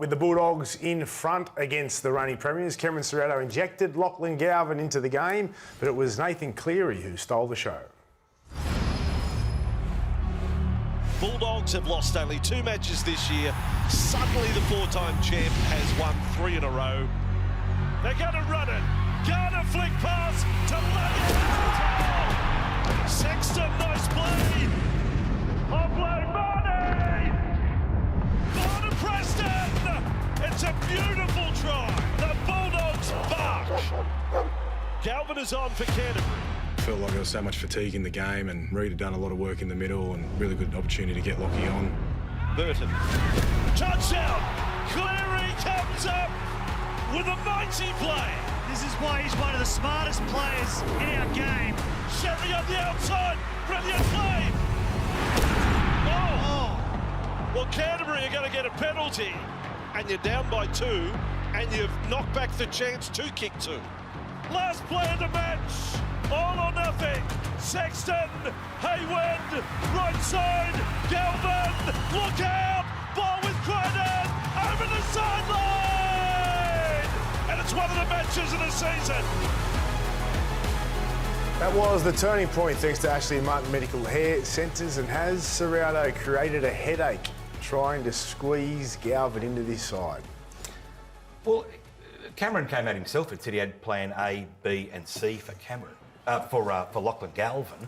with the Bulldogs in front against the reigning premiers, Cameron Ciraldo injected Lachie Galvin into the game, but it was Nathan Cleary who stole the show. Bulldogs have lost only 2 matches this year. Suddenly the 4-time champ has won 3 in a row. They're going to run it. Gonna flick pass to Lachie. Sexton, nice play. On play, Marty. On to Preston. It's a beautiful try. The Bulldogs bark. Galvin is on for Canterbury. Felt like there was so much fatigue in the game, and Reid had done a lot of work in the middle and really good opportunity to get Lachie on. Burton. Touchdown. Cleary comes up with a mighty play. This is why he's one of the smartest players in our game. Shelly on the outside. Brilliant play. Oh. Well, Canterbury are going to get a penalty, and you're down by 2, and you've knocked back the chance to kick 2. Last play of the match. All or nothing. Sexton, Hayward, right side, Galvin, look out! Ball with Crichton, over the sideline! And it's one of the matches of the season. That was the turning point thanks to Ashley and Martin Medical Hair Centres, and has Ciraldo created a headache trying to squeeze Galvin into this side? Well, Cameron came out himself and said he had plan A, B and C for Cameron. For Lachie Galvin,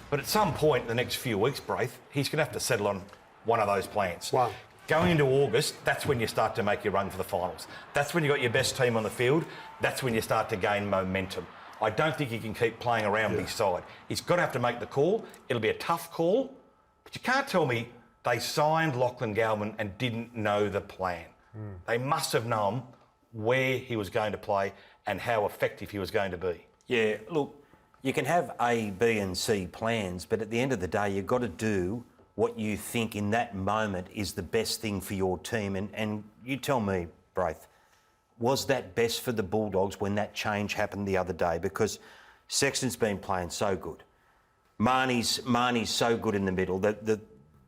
but at some point in the next few weeks, Braith, he's going to have to settle on one of those plans. Wow. Going into August, that's when you start to make your run for the finals. That's when you've got your best team on the field. That's when you start to gain momentum. I don't think he can keep playing around his side. He's got to have to make the call. It'll be a tough call, but you can't tell me they signed Lachie Galvin and didn't know the plan. They must have known where he was going to play and how effective he was going to be. Yeah, look, you can have A, B and C plans, but at the end of the day, you've got to do what you think in that moment is the best thing for your team. And you tell me, Braith, was that best for the Bulldogs when that change happened the other day? Because Sexton's been playing so good. Marnie's so good in the middle.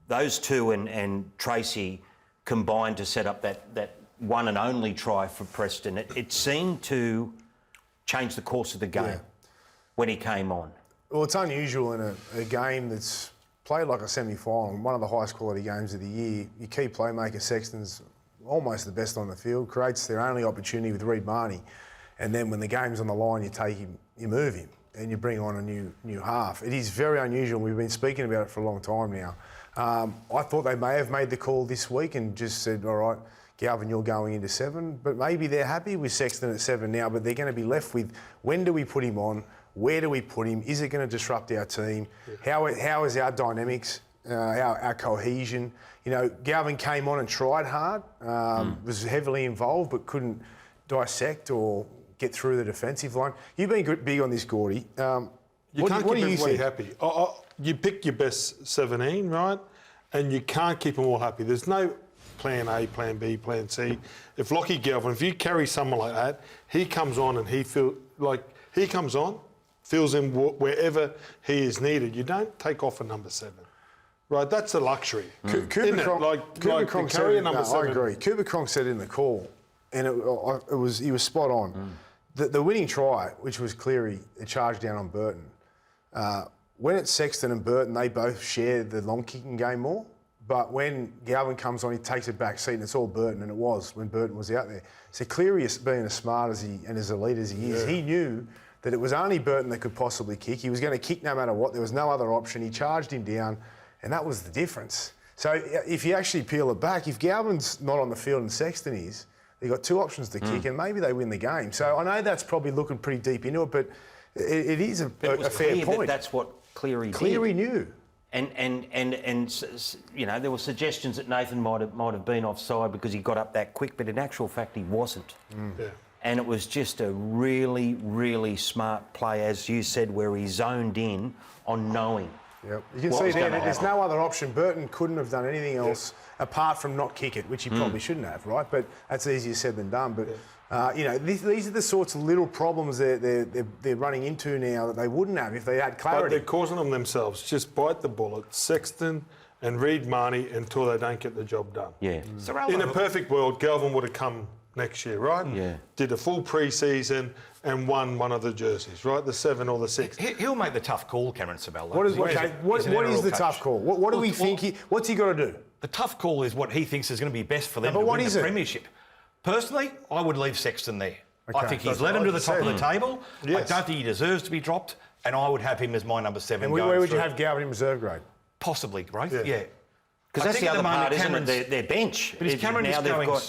Those two and Tracy combined to set up that one and only try for Preston. It seemed to change the course of the game. When he came on. Well, it's unusual in a game that's played like a semi-final, one of the highest quality games of the year. Your key playmaker, Sexton's almost the best on the field, creates their only opportunity with Reid Marnie. And then when the game's on the line, you take him, you move him, and you bring on a new half. It is very unusual, and we've been speaking about it for a long time now. I thought they may have made the call this week and just said, all right, Galvin, you're going into 7, but maybe they're happy with Sexton at 7 now, but they're going to be left with, when do we put him on? Where do we put him? Is it going to disrupt our team? How is our dynamics, our cohesion? You know, Galvin came on and tried hard, was heavily involved, but couldn't dissect or get through the defensive line. You've been big on this, Gordy. You can't keep everybody happy. You pick your best 17, right? And you can't keep them all happy. There's no plan A, plan B, plan C. If Lachie Galvin, if you carry someone like that, he comes on and he comes on, fills in wherever he is needed. You don't take off a number 7. Right, that's a luxury. Cooper Cronk said it, I agree. Cooper Cronk said it in the call, and he was spot on. The winning try, which was Cleary, a charge down on Burton. When it's Sexton and Burton, they both share the long kicking game more. But when Galvin comes on, he takes a back seat, and it's all Burton, and it was when Burton was out there. So Cleary, being as smart as he and as elite as he is, he knew that it was only Burton that could possibly kick. He was going to kick no matter what. There was no other option. He charged him down, and that was the difference. So if you actually peel it back, if Galvin's not on the field and Sexton is, they've got 2 options to kick, and maybe they win the game. So I know that's probably looking pretty deep into it, but it is a fair point. That's what Cleary did. Cleary knew. And you know, there were suggestions that Nathan might have been offside because he got up that quick, but in actual fact he wasn't. And it was just a really, really smart play, as you said, where he zoned in on knowing. Yep. You can see there, there's no other option. Burton couldn't have done anything else apart from not kick it, which he probably shouldn't have, right? But that's easier said than done. But, you know, these are the sorts of little problems they're running into now that they wouldn't have if they had clarity. But they're causing them themselves. Just bite the bullet. Sexton and Reid Marnie until they don't get the job done. Yeah. In a perfect world, Galvin would have come next year, right? Yeah. Did a full pre-season and won one of the jerseys, right? The 7 or the 6. He'll make the tough call, Cameron Sabella. What is, He's okay, an what is NRL the coach. tough call? What do we think? What's he got to do? The tough call is what he thinks is going to be best for them but to what win is the it? premiership. Personally, I would leave Sexton there. I Okay. think he's That's led him what to the I top of the said. table. Yes. I don't think he deserves to be dropped, and I would have him as my number 7 And going where would you through. have Galvin in reserve grade? Possibly, right? Yeah. Yeah. Because I that's think the at other moment part, isn't it? Cameron's- Their bench. But is Cameron Now just they've going got-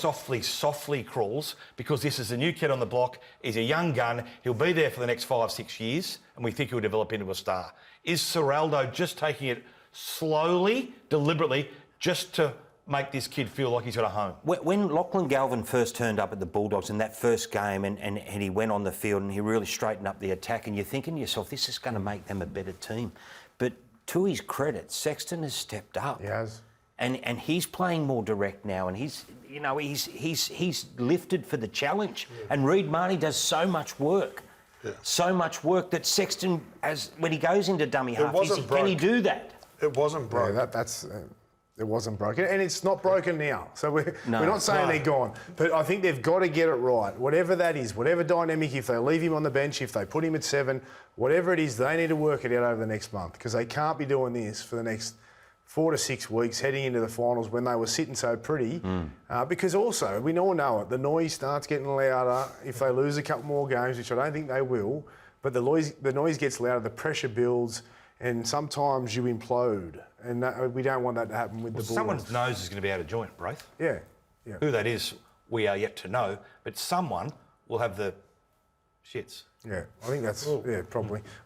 softly crawls because this is a new kid on the block. He's a young gun. He'll be there for the next 5-6 years, and we think he'll develop into a star. Is Ciraldo just taking it slowly, deliberately, just to make this kid feel like he's got a home? When Lachie Galvin first turned up at the Bulldogs in that first game and he went on the field and he really straightened up the attack, and you're thinking to yourself, this is going to make them a better team. But to his credit, Sexton has stepped up. He has. And he's playing more direct now, and he's lifted for the challenge. And Reid Marnie does so much work. Yeah. So much work that Sexton, when he goes into dummy half, wasn't can he broke. do that? It wasn't broke. Yeah, it wasn't broken, and it's not broken now. So we're not saying No. they're gone, but I think they've got to get it right. Whatever that is, whatever dynamic, if they leave him on the bench, if they put him at 7, whatever it is, they need to work it out over the next month because they can't be doing this for the next 4 to 6 weeks heading into the finals when they were sitting so pretty. Because also, we all know it, the noise starts getting louder if they lose a couple more games, which I don't think they will, but the noise gets louder, the pressure builds, and sometimes you implode. And we don't want that to happen with the Bulldogs. Someone's nose is going to be out of joint, Braith. Yeah. Who that is, we are yet to know, but someone will have the shits. Yeah, I think that's, probably.